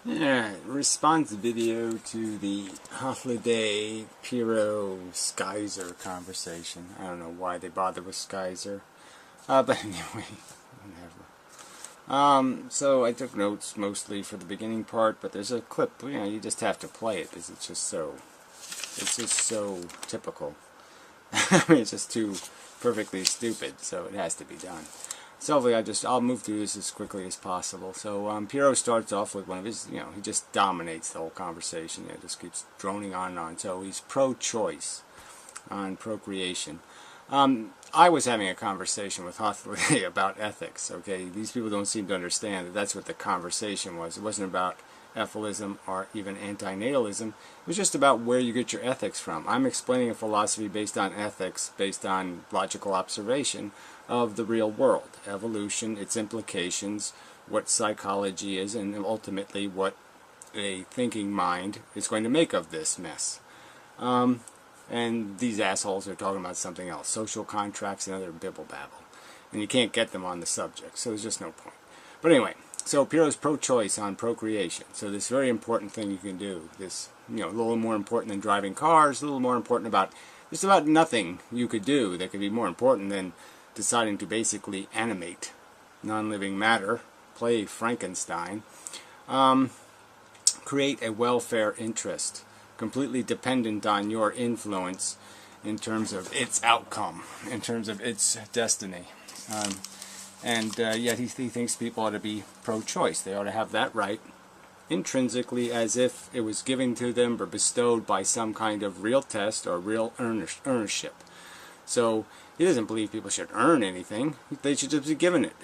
Yeah, response video to the Hythloday Pyrrho Styzor conversation. I don't know why they bother with Styzor. But anyway, whatever. So I took notes mostly for the beginning part, but there's a clip, you just have to play it because it's just so typical. I mean, it's just too perfectly stupid, so it has to be done. So hopefully I'll move through this as quickly as possible. So Pyrrho starts off with one of his, he just dominates the whole conversation. Just keeps droning on and on. So he's pro-choice on procreation. I was having a conversation with Hythloday about ethics. Okay, these people don't seem to understand that that's what the conversation was. It wasn't about ethylism or even antinatalism. It was just about where you get your ethics from. I'm explaining a philosophy based on ethics, based on logical observation of the real world, evolution, its implications, what psychology is, and ultimately what a thinking mind is going to make of this mess. And these assholes are talking about something else, social contracts and other bibble-babble. And you can't get them on the subject, so there's just no point. But anyway, so Pyrrho's pro-choice on procreation. So this very important thing you can do, this, a little more important than driving cars, a little more important about, just about nothing you could do that could be more important than deciding to basically animate non-living matter, play Frankenstein, create a welfare interest, completely dependent on your influence in terms of its outcome, in terms of its destiny. Yet he thinks people ought to be pro-choice. They ought to have that right intrinsically, as if it was given to them or bestowed by some kind of real test or real ownership. So he doesn't believe people should earn anything. They should just be given it,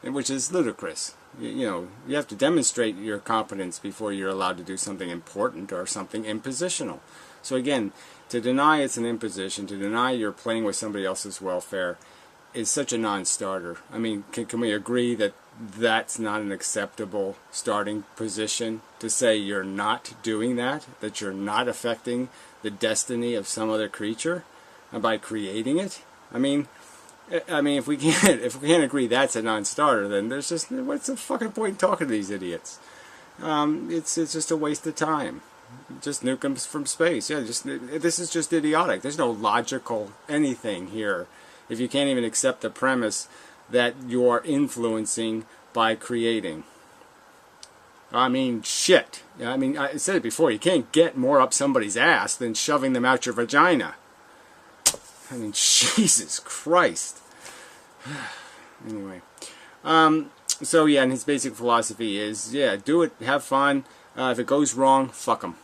which is ludicrous. You have to demonstrate your competence before you're allowed to do something important or something impositional. So again, to deny it's an imposition, to deny you're playing with somebody else's welfare is such a non-starter. I mean, can we agree that that's not an acceptable starting position, to say you're not doing that, that you're not affecting the destiny of some other creature by creating it? I mean, if we can't agree that's a non-starter, then there's just, what's the fucking point in talking to these idiots? It's just a waste of time. Just nuke them from space. Yeah, this is just idiotic. There's no logical anything here if you can't even accept the premise that you're influencing by creating. I mean, shit. I mean, I said it before, you can't get more up somebody's ass than shoving them out your vagina. I mean, Jesus Christ. Anyway. So yeah, and his basic philosophy is, do it, have fun. If it goes wrong, fuck them.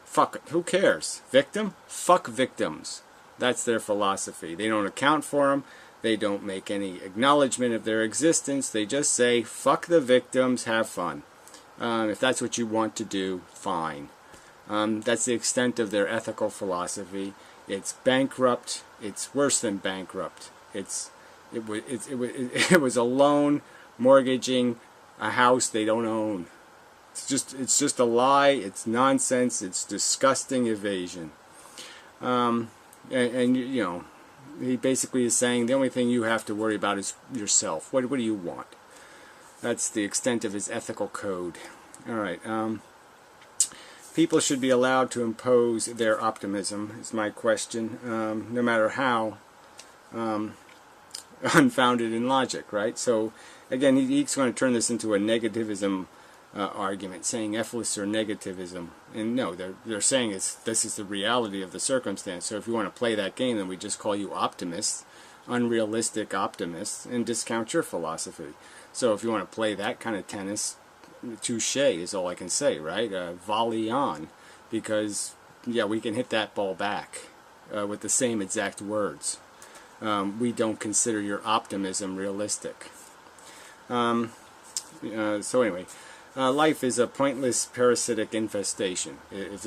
Fuck it. Who cares? Victim? Fuck victims. That's their philosophy. They don't account for them. They don't make any acknowledgement of their existence. They just say, fuck the victims, have fun. If that's what you want to do, fine. That's the extent of their ethical philosophy. It's bankrupt. It's worse than bankrupt. It was a loan mortgaging a house they don't own. It's just a lie. It's nonsense. It's disgusting evasion. He basically is saying the only thing you have to worry about is yourself. What do you want? That's the extent of his ethical code. All right. People should be allowed to impose their optimism, is my question, no matter how unfounded in logic, right? So, again, he's going to turn this into a negativism argument, saying ethilists are negativism. And no, they're saying this is the reality of the circumstance. So if you want to play that game, then we just call you optimists, unrealistic optimists, and discount your philosophy. So if you want to play that kind of tennis, touche is all I can say, right? Volley on, because we can hit that ball back with the same exact words. We don't consider your optimism realistic. So anyway, life is a pointless parasitic infestation. Is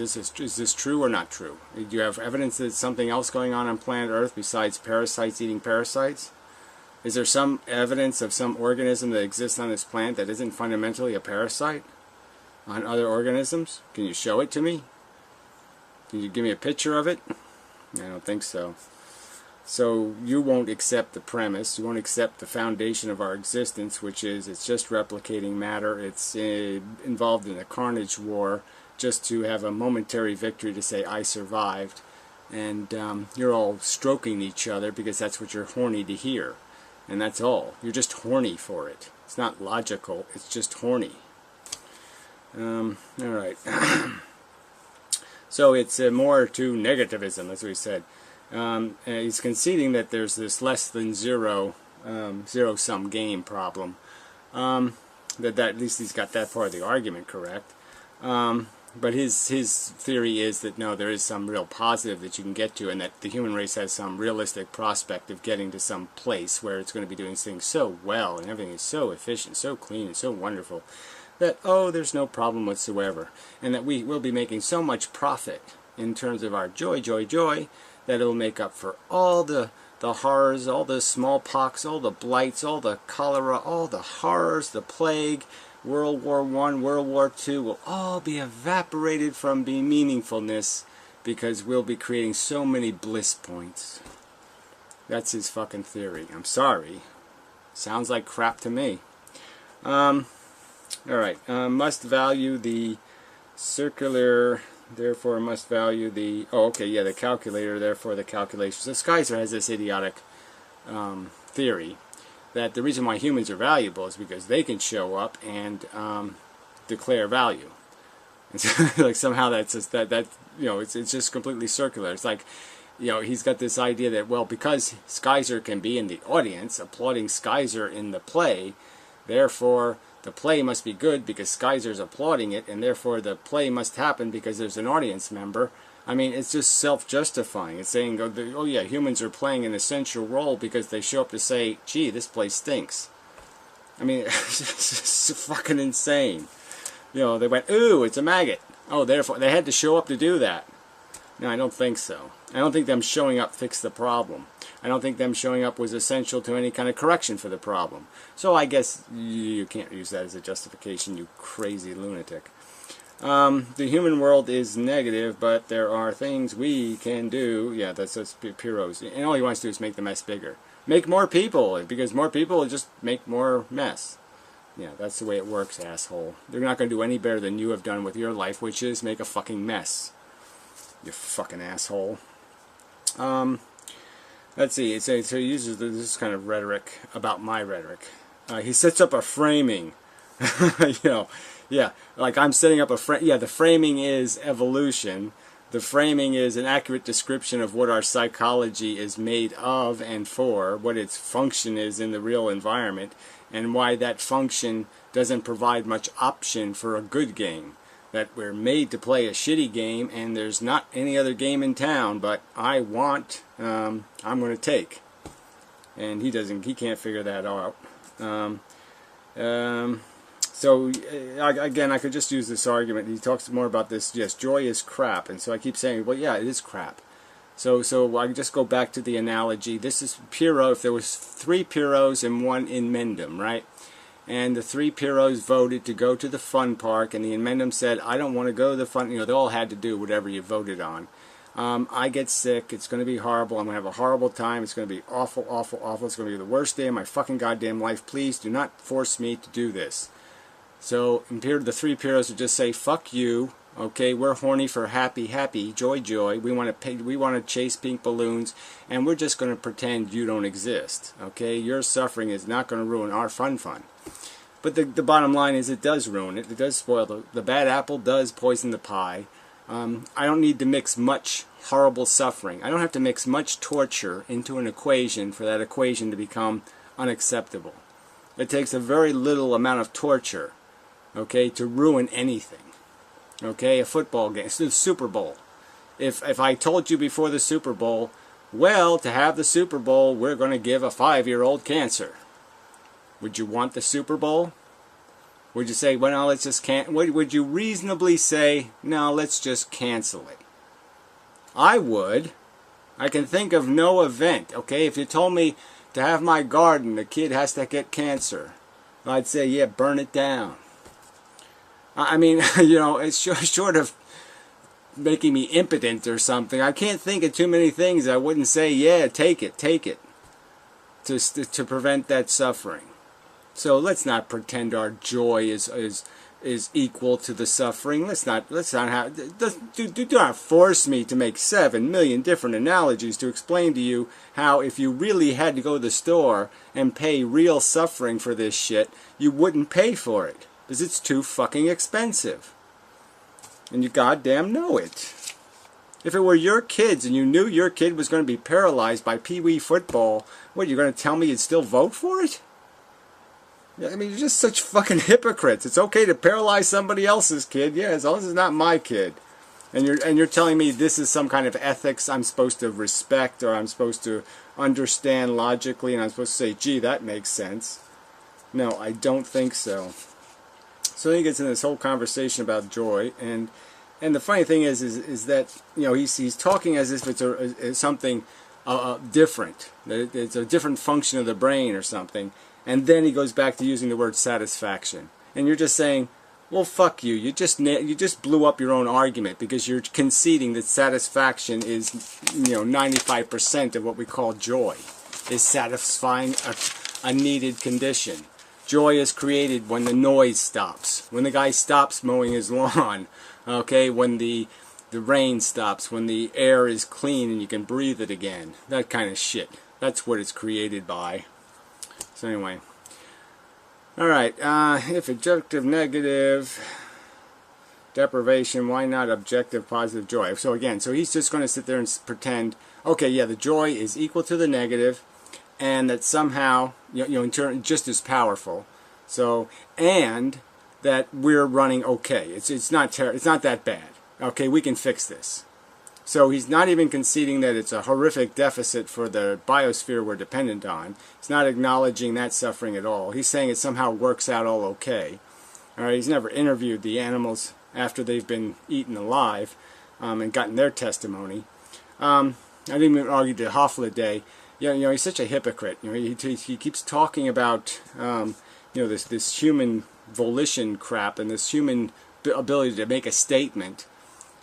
this true or not true? Do you have evidence that there's something else going on planet Earth besides parasites eating parasites? Is there some evidence of some organism that exists on this planet that isn't fundamentally a parasite on other organisms? Can you show it to me? Can you give me a picture of it? I don't think so. So you won't accept the premise, you won't accept the foundation of our existence, which is it's just replicating matter. It's involved in a carnage war just to have a momentary victory to say, I survived. And you're all stroking each other because that's what you're horny to hear. And that's all. You're just horny for it. It's not logical, it's just horny. Alright. So it's more to negativism, as we said. He's conceding that there's this less than zero-sum game problem. That at least he's got that part of the argument correct. But his theory is that no, there is some real positive that you can get to, and that the human race has some realistic prospect of getting to some place where it's going to be doing things so well, and everything is so efficient, so clean, and so wonderful, that, oh, there's no problem whatsoever. And that we will be making so much profit in terms of our joy, that it'll make up for all the horrors, all the smallpox, all the blights, all the cholera, all the horrors, the plague, World War I, World War II will all be evaporated from being meaningfulness because we'll be creating so many bliss points. That's his fucking theory. I'm sorry. Sounds like crap to me. Alright. Must value the circular, therefore must value the... Oh, okay, yeah, the calculator, therefore the calculation. So Styzor has this idiotic theory that the reason why humans are valuable is because they can show up and declare value. And so, like somehow that's just, that you know, it's just completely circular. It's like, you know, he's got this idea that, well, because Styzor can be in the audience applauding Styzor in the play, therefore the play must be good because Styzor's applauding it, and therefore the play must happen because there's an audience member. I mean, it's just self-justifying. It's saying, oh yeah, humans are playing an essential role because they show up to say, gee, this place stinks. I mean, it's just fucking insane. You know, they went, ooh, it's a maggot. Oh, therefore, they had to show up to do that. No, I don't think so. I don't think them showing up fixed the problem. I don't think them showing up was essential to any kind of correction for the problem. So I guess you can't use that as a justification, you crazy lunatic. The human world is negative, but there are things we can do. Yeah, that's Pyrrho's. And all he wants to do is make the mess bigger. Make more people, because more people will just make more mess. Yeah, that's the way it works, asshole. They're not going to do any better than you have done with your life, which is make a fucking mess. You fucking asshole. Let's see. So he uses this kind of rhetoric about my rhetoric. He sets up a framing. You know, yeah, like I'm setting up a frame. Yeah, the framing is evolution. The framing is an accurate description of what our psychology is made of and for, what its function is in the real environment, and why that function doesn't provide much option for a good game. That we're made to play a shitty game, and there's not any other game in town, but I want, I'm going to take. And he can't figure that out. So, again, I could just use this argument. He talks more about this, yes, joy is crap. And so I keep saying, well, yeah, it is crap. So I just go back to the analogy. This is Pyrrho. If there was 3 Pyrrhos and 1 Inmendham, right? And the 3 Pyrrhos voted to go to the fun park, and the Inmendham said, I don't want to go to the fun, you know, they all had to do whatever you voted on. I get sick, it's going to be horrible, I'm going to have a horrible time, it's going to be awful, awful, awful, it's going to be the worst day of my fucking goddamn life, please do not force me to do this. So the 3 Pyrrhos would just say, fuck you, okay, we're horny for happy, happy, joy, joy, we want to chase pink balloons, and we're just going to pretend you don't exist, okay, your suffering is not going to ruin our fun. But the bottom line is it does ruin it. It does spoil the bad apple does poison the pie. I don't need to mix much horrible suffering. I don't have to mix much torture into an equation for that equation to become unacceptable. It takes a very little amount of torture, okay, to ruin anything. Okay, a football game, the Super Bowl. If I told you before the Super Bowl, well, to have the Super Bowl, we're going to give a 5-year-old cancer. Would you want the Super Bowl? Would you say, well, no, let's just would you reasonably say, no, let's just cancel it? I would. I can think of no event, okay? If you told me to have my garden, the kid has to get cancer, I'd say, yeah, burn it down. I mean, you know, it's short of making me impotent or something. I can't think of too many things I wouldn't say, yeah, take it, to prevent that suffering. So let's not pretend our joy is equal to the suffering. Let's not have, do not force me to make 7 million different analogies to explain to you how if you really had to go to the store and pay real suffering for this shit, you wouldn't pay for it. Because it's too fucking expensive. And you goddamn know it. If it were your kids and you knew your kid was going to be paralyzed by pee-wee football, what, you're going to tell me you'd still vote for it? I mean, you're just such fucking hypocrites. It's okay to paralyze somebody else's kid, yeah, as long as it's not my kid. And you're telling me this is some kind of ethics I'm supposed to respect, or I'm supposed to understand logically, and I'm supposed to say, gee, that makes sense. No, I don't think so. So then he gets in this whole conversation about joy, and the funny thing is that, you know, he's talking as if it's something different. That it's a different function of the brain or something. And then he goes back to using the word satisfaction. And you're just saying, well, fuck you. You just blew up your own argument because you're conceding that satisfaction is, you know, 95% of what we call joy, is satisfying a needed condition. Joy is created when the noise stops, when the guy stops mowing his lawn, okay, when the rain stops, when the air is clean and you can breathe it again. That kind of shit. That's what it's created by. So anyway, alright, if objective negative deprivation, why not objective positive joy? So again, so he's just going to sit there and pretend, okay, yeah, the joy is equal to the negative, and that somehow, you know, in turn, just as powerful. So, and that we're running okay. It's not that bad. Okay, we can fix this. So he's not even conceding that it's a horrific deficit for the biosphere we're dependent on. He's not acknowledging that suffering at all. He's saying it somehow works out all okay. All right, he's never interviewed the animals after they've been eaten alive and gotten their testimony. I didn't even argue to Hythloday. You know, he's such a hypocrite. You know, he keeps talking about you know, this human volition crap and this human ability to make a statement.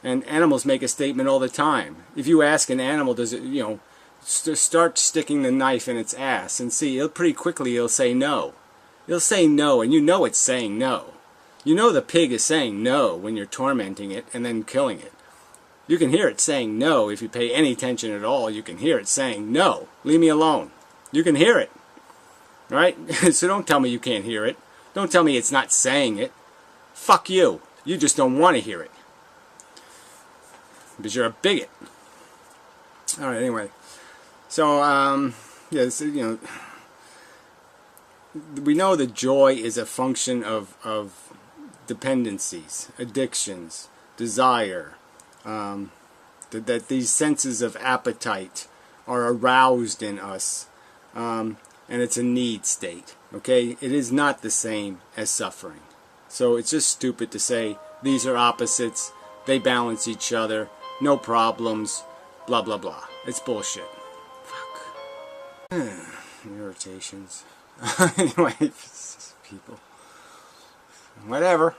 And animals make a statement all the time. If you ask an animal, does it, you know, start sticking the knife in its ass and see, pretty quickly it'll say no. It'll say no, and you know it's saying no. You know the pig is saying no when you're tormenting it and then killing it. You can hear it saying no if you pay any attention at all. You can hear it saying no. Leave me alone. You can hear it. Right? So don't tell me you can't hear it. Don't tell me it's not saying it. Fuck you. You just don't want to hear it. Because you're a bigot. Alright, anyway. So, yeah, this, you know, we know that joy is a function of dependencies, addictions, desire, that these senses of appetite are aroused in us, and it's a need state. Okay? It is not the same as suffering. So it's just stupid to say these are opposites, they balance each other, no problems, blah blah blah. It's bullshit. Fuck. Irritations. Anyway, people. Whatever.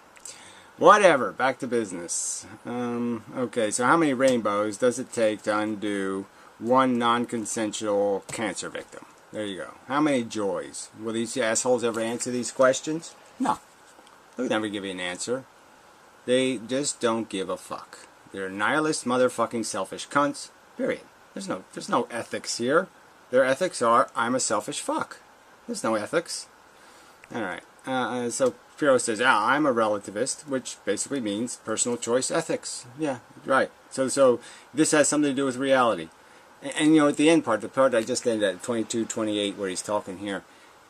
Back to business. Okay, so how many rainbows does it take to undo one non-consensual cancer victim? There you go. How many joys? Will these assholes ever answer these questions? No. They'll never give you an answer. They just don't give a fuck. They're nihilist, motherfucking, selfish cunts. Period. There's no ethics here. Their ethics are, I'm a selfish fuck. There's no ethics. Alright. So Pyrrho says, I'm a relativist, which basically means personal choice ethics. Yeah, right. So this has something to do with reality. And you know, at the end part, the part I just ended at 22-28 where he's talking here,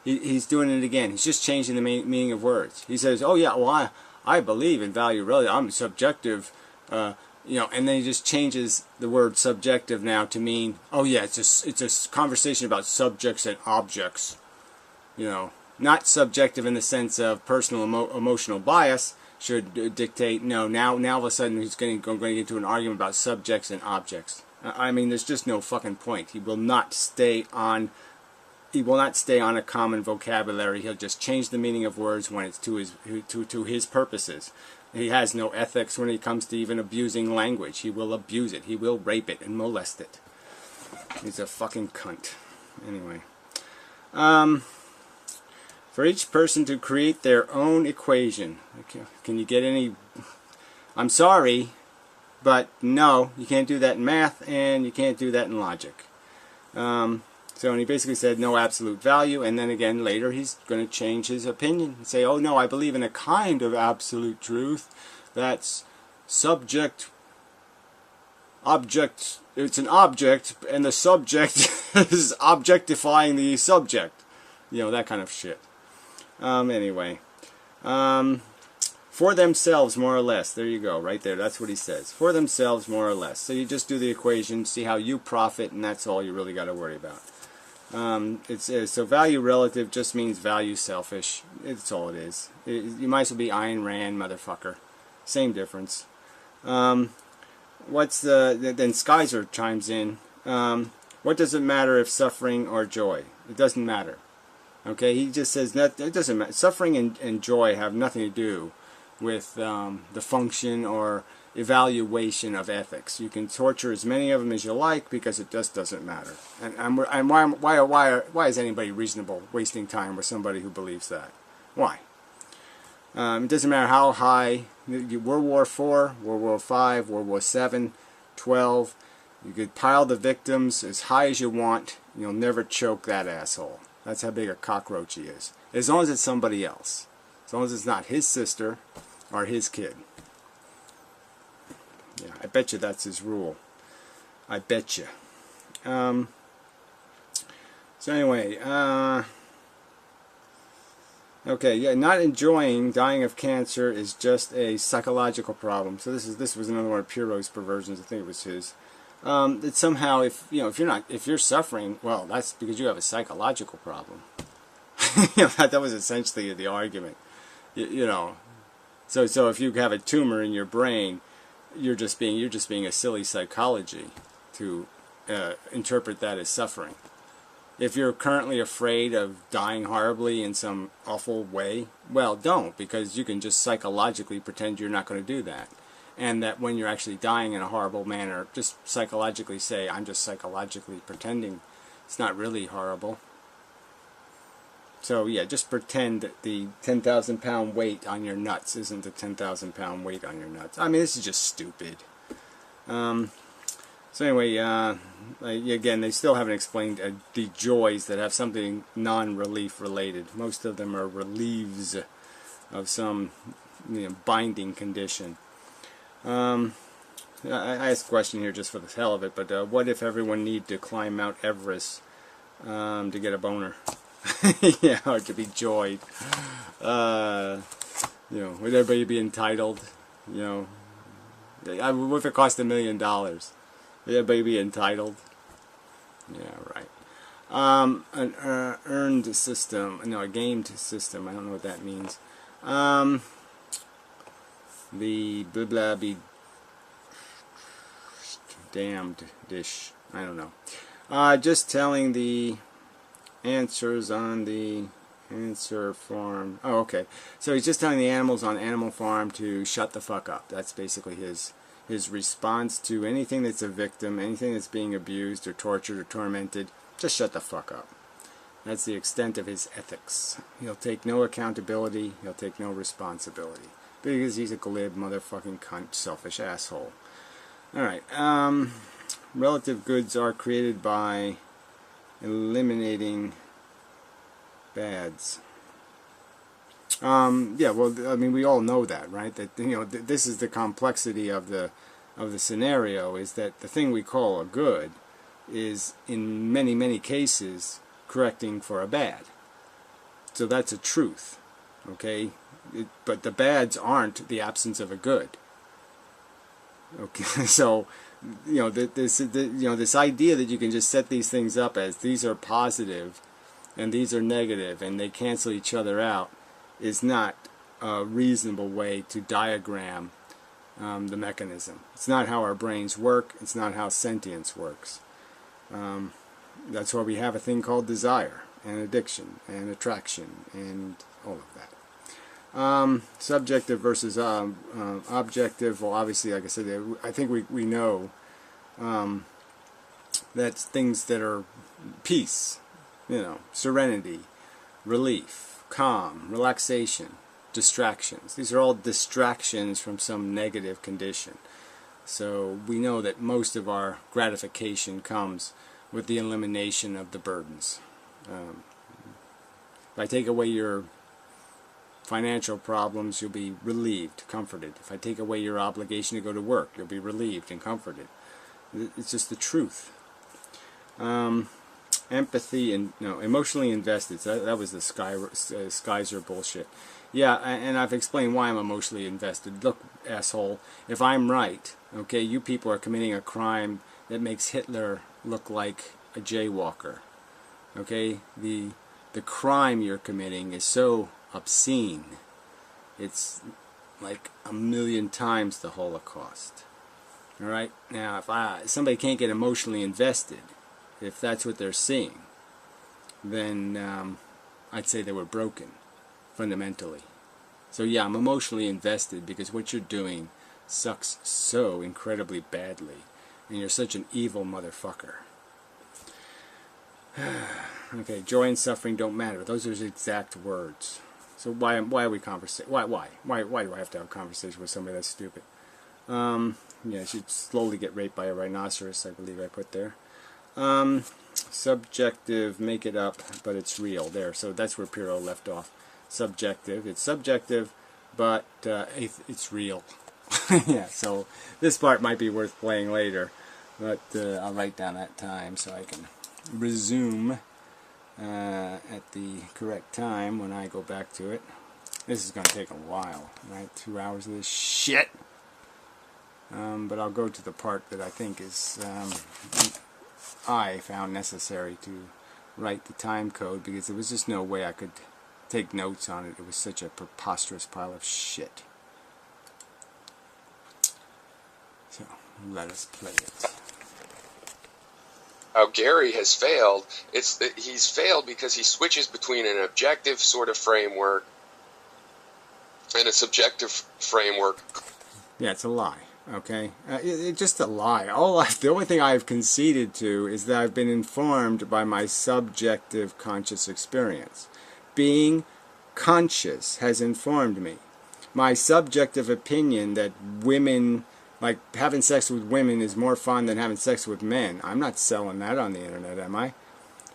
he's doing it again. He's just changing the meaning of words. He says, oh yeah, well I believe in value relative. I'm subjective, you know, and then he just changes the word subjective now to mean, oh yeah, it's a conversation about subjects and objects. You know, not subjective in the sense of personal emotional bias should dictate. No, now all of a sudden he's going into an argument about subjects and objects. I mean, there's just no fucking point. He will not stay on he will not stay on a common vocabulary. He'll just change the meaning of words when it's to his purposes. He has no ethics when it comes to even abusing language. He will abuse it. He will rape it and molest it. He's a fucking cunt. Anyway. For each person to create their own equation. Okay. Can you get any... I'm sorry, but no, you can't do that in math, and you can't do that in logic. So, and he basically said no absolute value, and then again later he's going to change his opinion and say, oh no, I believe in a kind of absolute truth that's subject, object, it's an object, and the subject is objectifying the subject. You know, that kind of shit. Anyway. For themselves, more or less. There you go, right there. That's what he says. For themselves, more or less. So you just do the equation, see how you profit, and that's all you really got to worry about. So value relative just means value selfish. It's all it is. You might as well be Ayn Rand, motherfucker. Same difference. Then Styzor chimes in. What does it matter if suffering or joy? It doesn't matter. Okay, he just says that it doesn't matter. Suffering and joy have nothing to do with the function or evaluation of ethics. You can torture as many of them as you like because it just doesn't matter. And why is anybody reasonable wasting time with somebody who believes that? Why? It doesn't matter how high. World War IV, World War V, World War VII, 12. You could pile the victims as high as you want. You'll never choke that asshole. That's how big a cockroach he is. As long as it's somebody else. As long as it's not his sister or his kid. Yeah, I bet you that's his rule. I bet you. So anyway, okay, yeah, not enjoying dying of cancer is just a psychological problem. So this was another one of Pyrrho's perversions. I think it was his. That somehow, if you're suffering, well, that's because you have a psychological problem. That was essentially the argument. So if you have a tumor in your brain, you're just being a silly psychology to interpret that as suffering. If you're currently afraid of dying horribly in some awful way, well, don't, because you can just psychologically pretend you're not going to do that. And that when you're actually dying in a horrible manner, just psychologically say, I'm just psychologically pretending. It's not really horrible. So yeah, just pretend that the 10,000 pound weight on your nuts isn't the 10,000 pound weight on your nuts. I mean, this is just stupid. So anyway, again, they still haven't explained the joys that have something non-relief related. Most of them are relieves of some binding condition. I asked a question here just for the hell of it, but what if everyone need to climb Mount Everest to get a boner? Yeah, or to be joyed. Would everybody be entitled? What if it cost $1 million? Would everybody be entitled? Yeah, right. An earned system. No, a gamed system. I don't know what that means. The blah blah be damned dish. I don't know. Just telling the answers on the answer form. Oh, okay. So he's just telling the animals on Animal Farm to shut the fuck up. That's basically his response to anything that's a victim, anything that's being abused or tortured or tormented. Just shut the fuck up. That's the extent of his ethics. He'll take no accountability. He'll take no responsibility. Because he's a glib motherfucking cunt, selfish asshole. Alright, relative goods are created by eliminating bads. Yeah, well, I mean, we all know that, right? That, this is the complexity of the scenario, is that the thing we call a good is, in many, many cases, correcting for a bad. So that's a truth, okay? But the bads aren't the absence of a good. Okay, so this idea that you can just set these things up as these are positive and these are negative and they cancel each other out is not a reasonable way to diagram the mechanism. It's not how our brains work. It's not how sentience works. That's why we have a thing called desire. and addiction and attraction and all of that. Subjective versus objective. Well, obviously, like I said, I think we know that's things that are peace, serenity, relief, calm, relaxation, distractions. These are all distractions from some negative condition. So we know that most of our gratification comes with the elimination of the burdens. If I take away your financial problems, you'll be relieved, comforted. If I take away your obligation to go to work, you'll be relieved and comforted. It's just the truth. Empathy and emotionally invested. So that was the Styzor bullshit. Yeah, and I've explained why I'm emotionally invested. Look, asshole, if I'm right, okay, you people are committing a crime that makes Hitler look like a jaywalker. Okay, the crime you're committing is so obscene. It's like 1,000,000 times the Holocaust. All right. Now, if somebody can't get emotionally invested, if that's what they're seeing, then I'd say they were broken fundamentally. So yeah, I'm emotionally invested because what you're doing sucks so incredibly badly, and you're such an evil motherfucker. Okay, joy and suffering don't matter. Those are his exact words. So why are we conversating? Why do I have to have a conversation with somebody that's stupid? Yeah, I should slowly get raped by a rhinoceros, I believe I put there. Subjective, make it up, but it's real. There, so that's where Pyrrho left off. Subjective, it's subjective, but it's real. Yeah, so this part might be worth playing later, but I'll write down that time so I can resume at the correct time when I go back to it. This is going to take a while, right? 2 hours of this shit. But I'll go to the part that I think is I found necessary to write the time code, because there was just no way I could take notes on it. It was such a preposterous pile of shit. So let us play it. How Gary has failed. He's failed because he switches between an objective sort of framework and a subjective framework. Yeah, it's a lie. Okay, it's just a lie. The only thing I've conceded to is that I've been informed by my subjective conscious experience. Being conscious has informed me. My subjective opinion that women, like having sex with women, is more fun than having sex with men. I'm not selling that on the internet, am I?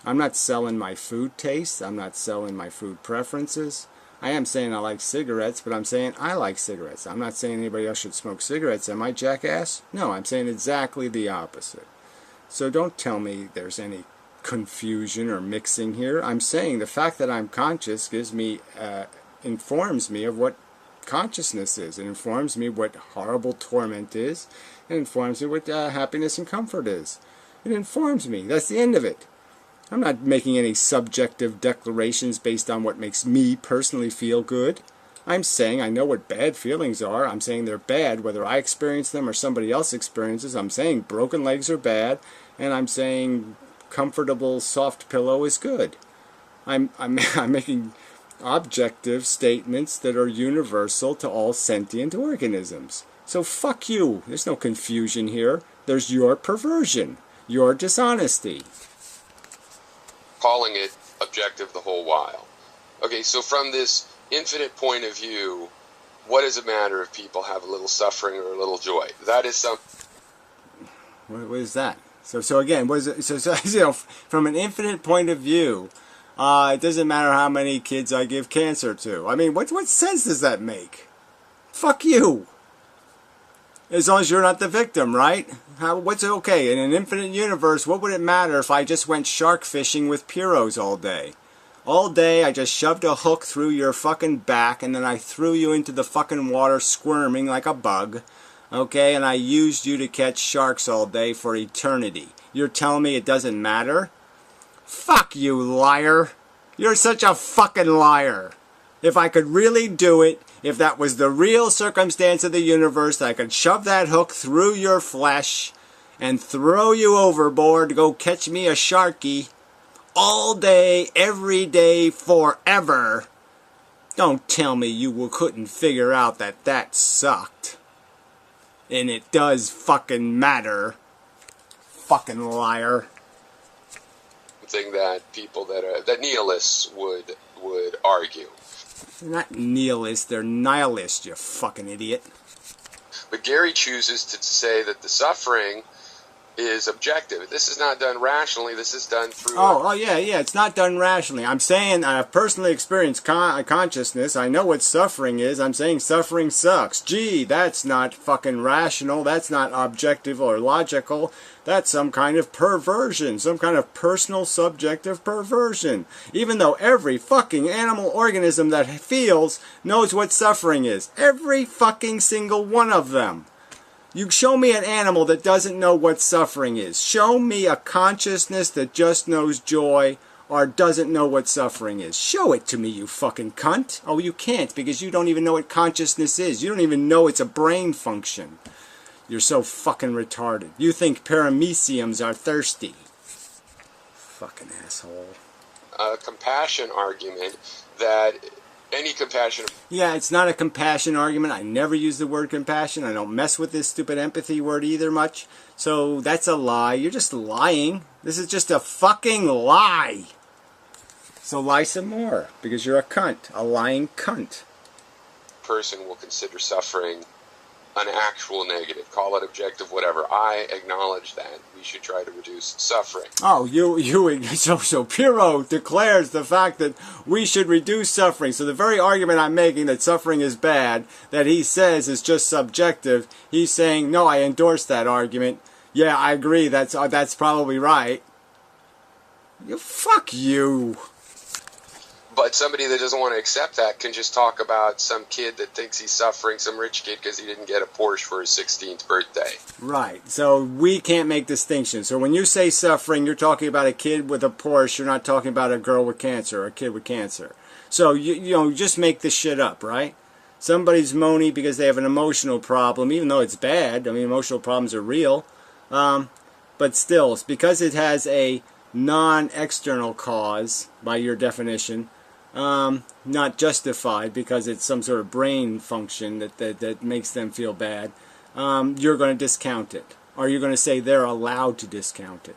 I'm not selling my food tastes. I'm not selling my food preferences. I am saying I like cigarettes, but I'm saying I like cigarettes. I'm not saying anybody else should smoke cigarettes. Am I, jackass? No, I'm saying exactly the opposite. So don't tell me there's any confusion or mixing here. I'm saying the fact that I'm conscious gives me, informs me of what consciousness is. It informs me what horrible torment is. It informs me what happiness and comfort is. It informs me. That's the end of it. I'm not making any subjective declarations based on what makes me personally feel good. I'm saying I know what bad feelings are. I'm saying they're bad whether I experience them or somebody else experiences. I'm saying broken legs are bad, and I'm saying comfortable soft pillow is good. I'm making objective statements that are universal to all sentient organisms. So fuck you. There's no confusion here. There's your perversion, your dishonesty. Calling it objective the whole while. Okay, so from this infinite point of view, what does it matter if people have a little suffering or a little joy? That is something. What is that? So again, what is it? So from an infinite point of view, it doesn't matter how many kids I give cancer to. I mean, what sense does that make? Fuck you. As long as you're not the victim, right? What's okay? In an infinite universe, what would it matter if I just went shark fishing with Pyrrhos all day? All day, I just shoved a hook through your fucking back, and then I threw you into the fucking water squirming like a bug. Okay, and I used you to catch sharks all day for eternity. You're telling me it doesn't matter? Fuck you, liar. You're such a fucking liar. If I could really do it, if that was the real circumstance of the universe, I could shove that hook through your flesh and throw you overboard to go catch me a sharky all day, every day, forever. Don't tell me you couldn't figure out that that sucked. And it does fucking matter. Fucking liar. Thing that people that nihilists would argue. They're not nihilists, they're nihilists, you fucking idiot. But Gary chooses to say that the suffering is objective. This is not done rationally. This is done through... Yeah, it's not done rationally. I'm saying I've personally experienced consciousness. I know what suffering is. I'm saying suffering sucks. Gee, that's not fucking rational. That's not objective or logical. That's some kind of perversion. Some kind of personal subjective perversion. Even though every fucking animal organism that feels knows what suffering is. Every fucking single one of them. You show me an animal that doesn't know what suffering is. Show me a consciousness that just knows joy or doesn't know what suffering is. Show it to me, you fucking cunt. Oh, you can't because you don't even know what consciousness is. You don't even know it's a brain function. You're so fucking retarded. You think parameciums are thirsty. Fucking asshole. A compassion argument that... Any compassion... Yeah, it's not a compassion argument. I never use the word compassion. I don't mess with this stupid empathy word either much. So that's a lie. You're just lying. This is just a fucking lie. So lie some more, because you're a cunt. A lying cunt. Person will consider suffering an actual negative. Call it objective, whatever. I acknowledge that. We should try to reduce suffering. Oh, so Pyrrho declares the fact that we should reduce suffering. So the very argument I'm making that suffering is bad, that he says is just subjective, he's saying, no, I endorse that argument. Yeah, I agree, that's probably right. Fuck you. But somebody that doesn't want to accept that can just talk about some kid that thinks he's suffering, some rich kid because he didn't get a Porsche for his 16th birthday. Right. So we can't make distinctions. So when you say suffering, you're talking about a kid with a Porsche. You're not talking about a girl with cancer or a kid with cancer. So, you just make this shit up, right? Somebody's moaning because they have an emotional problem, even though it's bad. I mean, emotional problems are real. But still, because it has a non-external cause, by your definition, not justified because it's some sort of brain function that makes them feel bad, you're going to discount it. Or you're going to say they're allowed to discount it.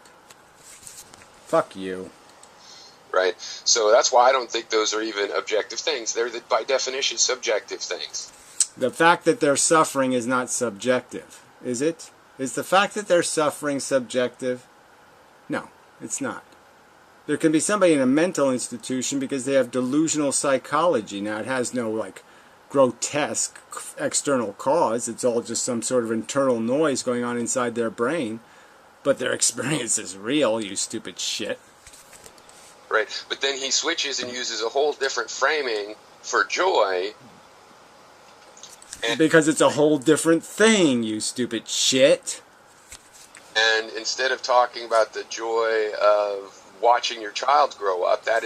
Fuck you. Right. So that's why I don't think those are even objective things. They're, by definition, subjective things. The fact that they're suffering is not subjective, is it? Is the fact that they're suffering subjective? No, it's not. There can be somebody in a mental institution because they have delusional psychology. Now, it has no, grotesque external cause. It's all just some sort of internal noise going on inside their brain. But their experience is real, you stupid shit. Right. But then he switches and uses a whole different framing for joy. Because it's a whole different thing, you stupid shit. And instead of talking about the joy of watching your child grow up, that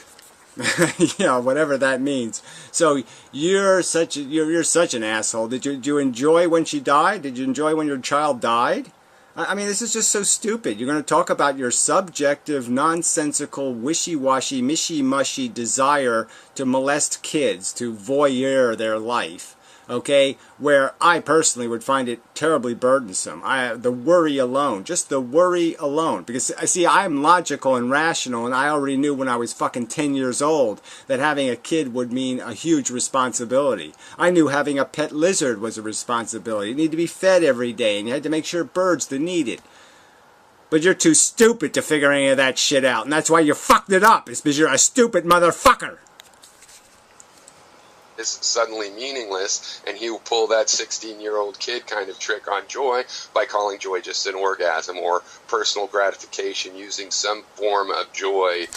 yeah, whatever that means. So you're such an asshole. Did you enjoy when she died? Did you enjoy when your child died? I mean, this is just so stupid. You're going to talk about your subjective, nonsensical, wishy-washy, mishy-mushy desire to molest kids, to voyeur their life. Okay, where I personally would find it terribly burdensome. The worry alone, just the worry alone. Because, see, I'm logical and rational, and I already knew when I was fucking 10 years old that having a kid would mean a huge responsibility. I knew having a pet lizard was a responsibility. It needed to be fed every day, and you had to make sure birds didn't eat it. But you're too stupid to figure any of that shit out, and that's why you fucked it up. It's because you're a stupid motherfucker. is suddenly meaningless, and he will pull that 16-year-old kid kind of trick on joy by calling joy just an orgasm or personal gratification, using some form of joy.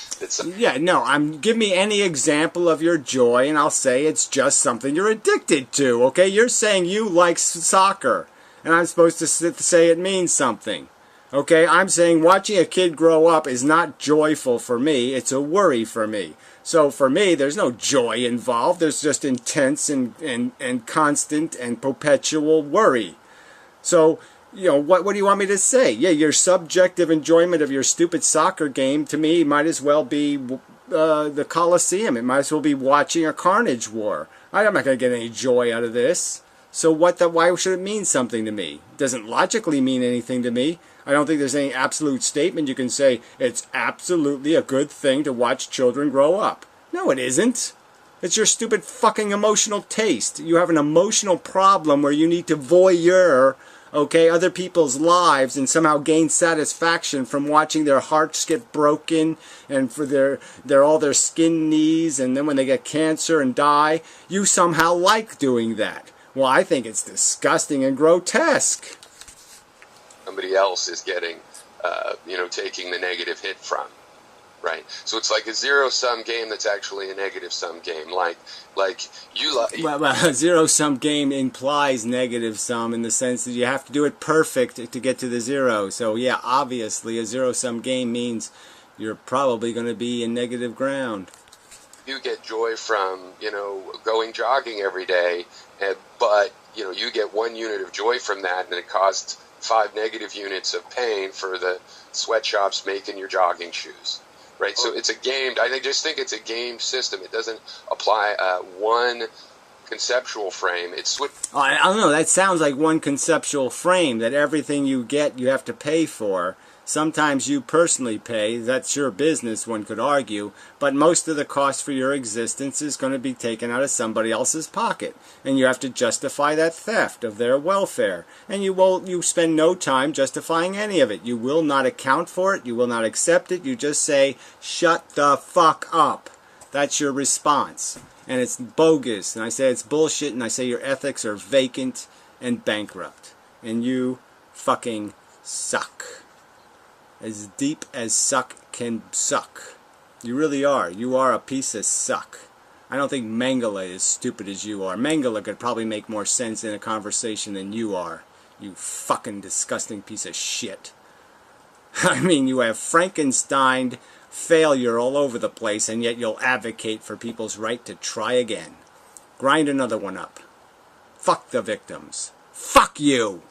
Yeah, no, give me any example of your joy, and I'll say it's just something you're addicted to, okay? You're saying you like soccer, and I'm supposed to say it means something. Okay, I'm saying watching a kid grow up is not joyful for me, it's a worry for me. So for me, there's no joy involved, there's just intense and constant and perpetual worry. So You know, what do you want me to say? Yeah, your subjective enjoyment of your stupid soccer game, to me, might as well be the Coliseum. It might as well be watching a carnage war. I'm not going to get any joy out of this. So why should it mean something to me? It doesn't logically mean anything to me. I don't think there's any absolute statement you can say, it's absolutely a good thing to watch children grow up. No, it isn't. It's your stupid fucking emotional taste. You have an emotional problem where you need to voyeur, okay, other people's lives and somehow gain satisfaction from watching their hearts get broken and for all their skin knees, and then when they get cancer and die, you somehow like doing that. Well, I think it's disgusting and grotesque. Somebody else is getting, taking the negative hit from. Right, so it's like a zero-sum game that's actually a negative-sum game. Like you like. Well, a zero-sum game implies negative sum in the sense that you have to do it perfect to get to the zero. So yeah, obviously a zero-sum game means you're probably going to be in negative ground. You get joy from going jogging every day, but you get 1 unit of joy from that, and it costs 5 negative units of pain for the sweatshops making your jogging shoes. Right, so it's a game. I just think it's a game system. It doesn't apply one conceptual frame. I don't know. That sounds like one conceptual frame, that everything you get you have to pay for. Sometimes you personally pay. That's your business, one could argue. But most of the cost for your existence is going to be taken out of somebody else's pocket. And you have to justify that theft of their welfare. And you spend no time justifying any of it. You will not account for it. You will not accept it. You just say, shut the fuck up. That's your response. And it's bogus. And I say it's bullshit. And I say your ethics are vacant and bankrupt. And you fucking suck. As deep as suck can suck. You really are. You are a piece of suck. I don't think Mengele is as stupid as you are. Mengele could probably make more sense in a conversation than you are. You fucking disgusting piece of shit. I mean, you have Frankenstein failure all over the place, and yet you'll advocate for people's right to try again. Grind another one up. Fuck the victims. Fuck you!